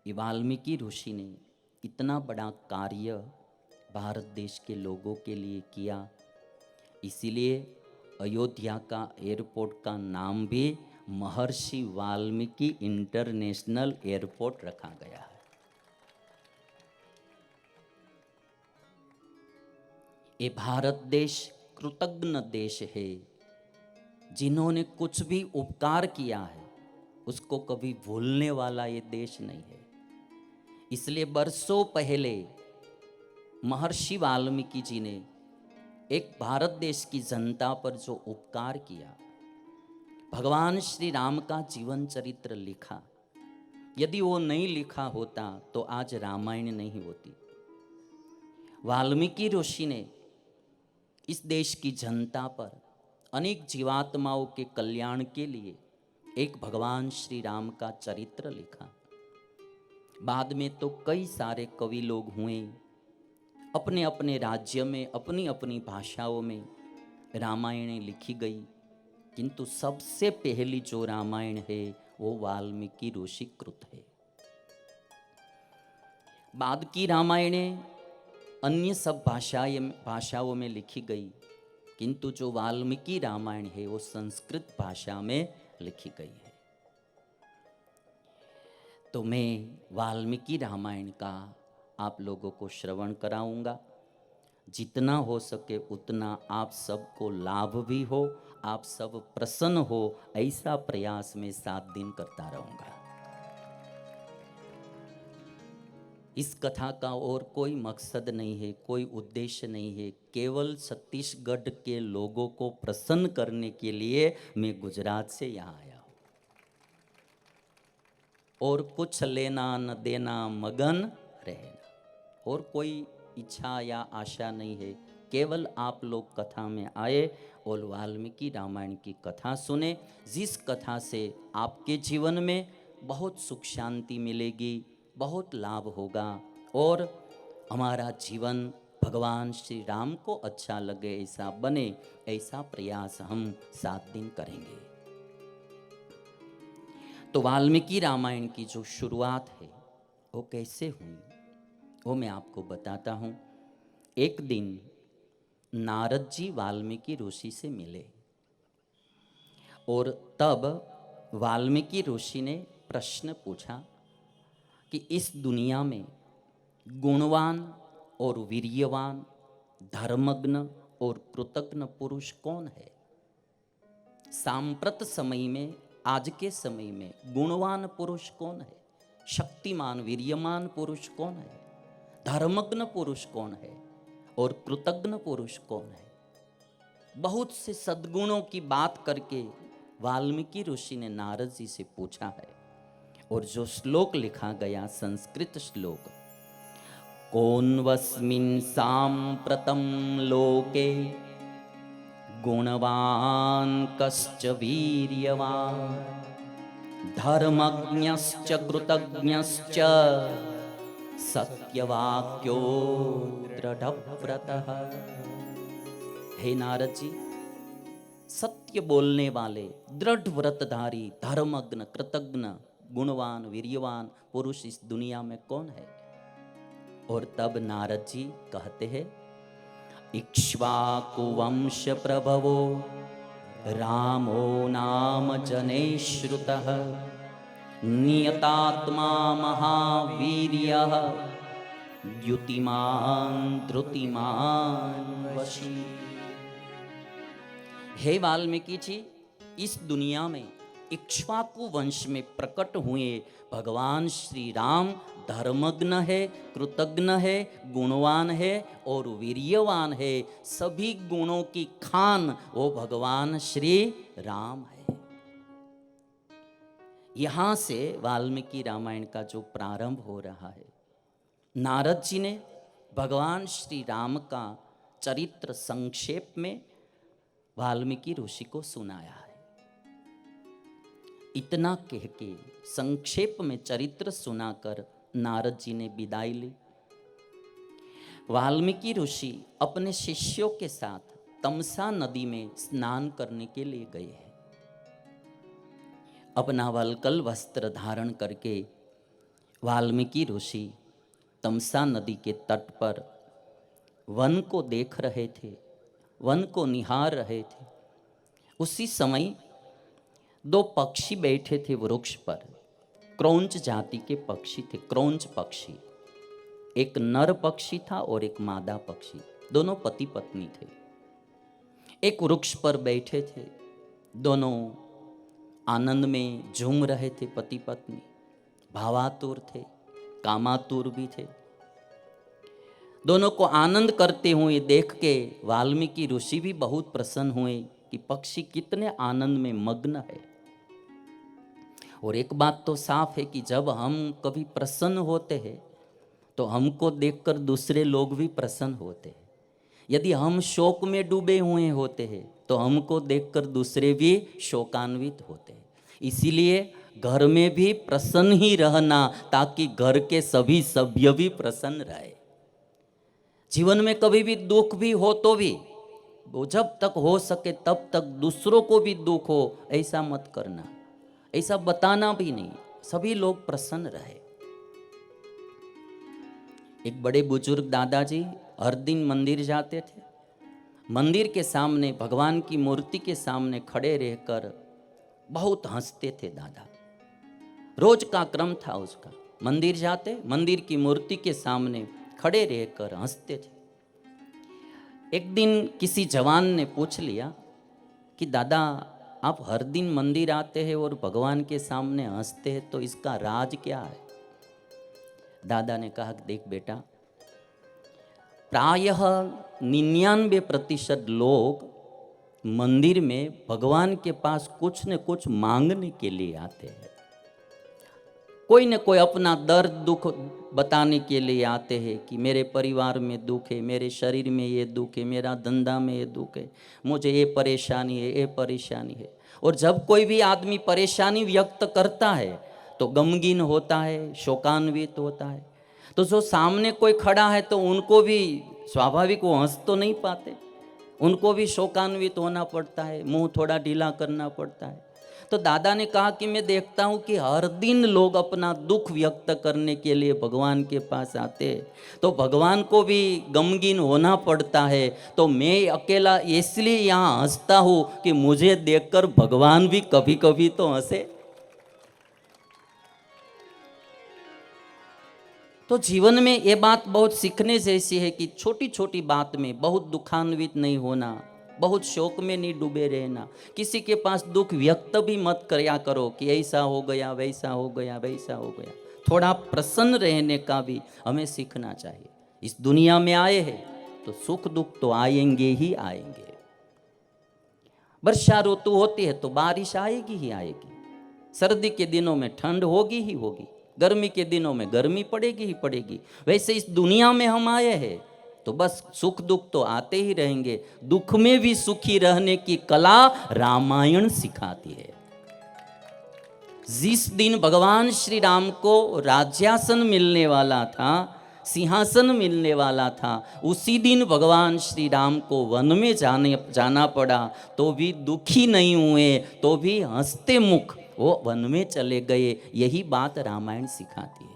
ये वाल्मीकि ऋषि ने इतना बड़ा कार्य भारत देश के लोगों के लिए किया, इसीलिए अयोध्या का एयरपोर्ट का नाम भी महर्षि वाल्मीकि इंटरनेशनल एयरपोर्ट रखा गया है। ये भारत देश कृतज्ञ देश है। जिन्होंने कुछ भी उपकार किया है उसको कभी भूलने वाला ये देश नहीं है। इसलिए बरसों पहले महर्षि वाल्मीकि जी ने एक भारत देश की जनता पर जो उपकार किया, भगवान श्री राम का जीवन चरित्र लिखा। यदि वो नहीं लिखा होता तो आज रामायण नहीं होती। वाल्मीकि ऋषि ने इस देश की जनता पर अनेक जीवात्माओं के कल्याण के लिए एक भगवान श्री राम का चरित्र लिखा। बाद में तो कई सारे कवि लोग हुए, अपने अपने राज्य में अपनी अपनी भाषाओं में रामायण लिखी गई, किंतु सबसे पहली जो रामायण है वो वाल्मीकि ऋषि कृत है। बाद की रामायणें अन्य सब भाषाओं में लिखी गई, किंतु जो वाल्मीकि रामायण है वो संस्कृत भाषा में लिखी गई है। तो मैं वाल्मीकि रामायण का आप लोगों को श्रवण कराऊंगा। जितना हो सके उतना आप सबको लाभ भी हो, आप सब प्रसन्न हो, ऐसा प्रयास में 7 दिन करता रहूंगा। इस कथा का और कोई मकसद नहीं है, कोई उद्देश्य नहीं है। केवल छत्तीसगढ़ के लोगों को प्रसन्न करने के लिए मैं गुजरात से यहाँ आया हूँ, और कुछ लेना न देना, मगन रहना, और कोई इच्छा या आशा नहीं है। केवल आप लोग कथा में आए और वाल्मीकि रामायण की कथा सुने, जिस कथा से आपके जीवन में बहुत सुख शांति मिलेगी, बहुत लाभ होगा, और हमारा जीवन भगवान श्री राम को अच्छा लगे ऐसा बने, ऐसा प्रयास हम 7 दिन करेंगे। तो वाल्मीकि रामायण की जो शुरुआत है वो कैसे हुई वो मैं आपको बताता हूँ। एक दिन नारद जी वाल्मीकि ऋषि से मिले, और तब वाल्मीकि ऋषि ने प्रश्न पूछा कि इस दुनिया में गुणवान और वीर्यवान, धर्मज्ञ और कृतज्ञ पुरुष कौन है? सांप्रत समय में, आज के समय में गुणवान पुरुष कौन है? शक्तिमान वीर्यमान पुरुष कौन है? धर्मज्ञ पुरुष कौन है? और कृतज्ञ पुरुष कौन है? बहुत से सद्गुणों की बात करके वाल्मीकि ऋषि ने नारद जी से पूछा है। और जो श्लोक लिखा गया, संस्कृत श्लोक, कोन्वस्मिन् सांप्रतं लोके गुणवान् कश्च वीर्यवान् धर्मज्ञश्च कृतज्ञश्च सत्यवाक्यो दृढ़व्रतः। हे नारद जी, सत्य बोलने वाले, दृढ़ व्रतधारी, धर्मज्ञ, कृतज्ञ, गुणवान, वीर्यवान पुरुष इस दुनिया में कौन है? और तब नारद जी कहते हैं, इक्ष्वाकु वंश प्रभवो रामो नाम जने श्रुतः नियतात्मा महावीर्यः द्युतिमान धृतिमान वशी। हे वाल्मीकि जी, इस दुनिया में इक्ष्वाकु वंश में प्रकट हुए भगवान श्री राम धर्मज्ञ है, कृतज्ञ है, गुणवान है और वीर्यवान है। सभी गुणों की खान वो भगवान श्री राम है। यहां से वाल्मीकि रामायण का जो प्रारंभ हो रहा है, नारद जी ने भगवान श्री राम का चरित्र संक्षेप में वाल्मीकि ऋषि को सुनाया है। इतना कह के संक्षेप में चरित्र सुनाकर नारद जी ने विदाई ली। वाल्मीकि ऋषि अपने शिष्यों के साथ तमसा नदी में स्नान करने के लिए गए हैं। अपना वलकल वस्त्र धारण करके वाल्मीकि ऋषि तमसा नदी के तट पर वन को देख रहे थे, वन को निहार रहे थे। उसी समय दो पक्षी बैठे थे वृक्ष पर। क्रौंच जाति के पक्षी थे, क्रौंच पक्षी। एक नर पक्षी था और एक मादा पक्षी, दोनों पति पत्नी थे। एक वृक्ष पर बैठे थे, दोनों आनंद में झूम रहे थे। पति पत्नी भावातुर थे, कामातुर भी थे। दोनों को आनंद करते हुए देख के वाल्मीकि ऋषि भी बहुत प्रसन्न हुए कि पक्षी कितने आनंद में मग्न है। और एक बात तो साफ है कि जब हम कभी प्रसन्न होते हैं तो हमको देखकर दूसरे लोग भी प्रसन्न होते हैं। यदि हम शोक में डूबे हुए होते हैं तो हमको देखकर दूसरे भी शोकान्वित होते हैं। इसीलिए घर में भी प्रसन्न ही रहना, ताकि घर के सभी सभ्य भी प्रसन्न रहे। जीवन में कभी भी दुख भी हो तो भी वो जब तक हो सके तब तक दूसरों को भी दुख हो ऐसा मत करना, ऐसा बताना भी नहीं, सभी लोग प्रसन्न रहे। एक बड़े बुजुर्ग दादाजी हर दिन मंदिर जाते थे। मंदिर के सामने भगवान की मूर्ति के सामने खड़े रहकर बहुत हंसते थे दादा। रोज का क्रम था उसका। मंदिर जाते, मंदिर की मूर्ति के सामने खड़े रहकर हंसते थे। एक दिन किसी जवान ने पूछ लिया कि दादा आप हर दिन मंदिर आते हैं और भगवान के सामने हंसते हैं, तो इसका राज क्या है? दादा ने कहा कि देख बेटा, प्रायः 99% लोग मंदिर में भगवान के पास कुछ न कुछ मांगने के लिए आते हैं। कोई न कोई अपना दर्द दुख बताने के लिए आते हैं कि मेरे परिवार में दुख है, मेरे शरीर में ये दुख है, मेरा धंधा में ये दुख है, मुझे ये परेशानी है, ये परेशानी है। और जब कोई भी आदमी परेशानी व्यक्त करता है तो गमगीन होता है, शोकान्वित होता है। तो जो सामने कोई खड़ा है तो उनको भी स्वाभाविक, वो हंस तो नहीं पाते, उनको भी शोकान्वित होना पड़ता है, मुंह थोड़ा ढीला करना पड़ता है। तो दादा ने कहा कि मैं देखता हूँ कि हर दिन लोग अपना दुख व्यक्त करने के लिए भगवान के पास आते हैं, तो भगवान को भी गमगीन होना पड़ता है। तो मैं अकेला इसलिए यहाँ हंसता हूँ कि मुझे देखकर भगवान भी कभी कभी तो हंसे। तो जीवन में ये बात बहुत सीखने जैसी है कि छोटी छोटी बात में बहुत दुखान्वित नहीं होना, बहुत शोक में नहीं डूबे रहना। किसी के पास दुख व्यक्त भी मत किया करो कि ऐसा हो गया, वैसा हो गया, वैसा हो गया। थोड़ा प्रसन्न रहने का भी हमें सीखना चाहिए। इस दुनिया में आए हैं तो सुख दुख तो आएंगे ही आएंगे। वर्षा ऋतु होती है तो बारिश आएगी ही आएगी, सर्दी के दिनों में ठंड होगी ही होगी, गर्मी के दिनों में गर्मी पड़ेगी ही पड़ेगी। वैसे इस दुनिया में हम आए हैं तो बस सुख दुख तो आते ही रहेंगे। दुख में भी सुखी रहने की कला रामायण सिखाती है। जिस दिन भगवान श्री राम को राज्यासन मिलने वाला था, सिंहासन मिलने वाला था, उसी दिन भगवान श्री राम को वन में जाना पड़ा, तो भी दुखी नहीं हुए, तो भी हंसते मुख वो वन में चले गए। यही बात रामायण सिखाती है।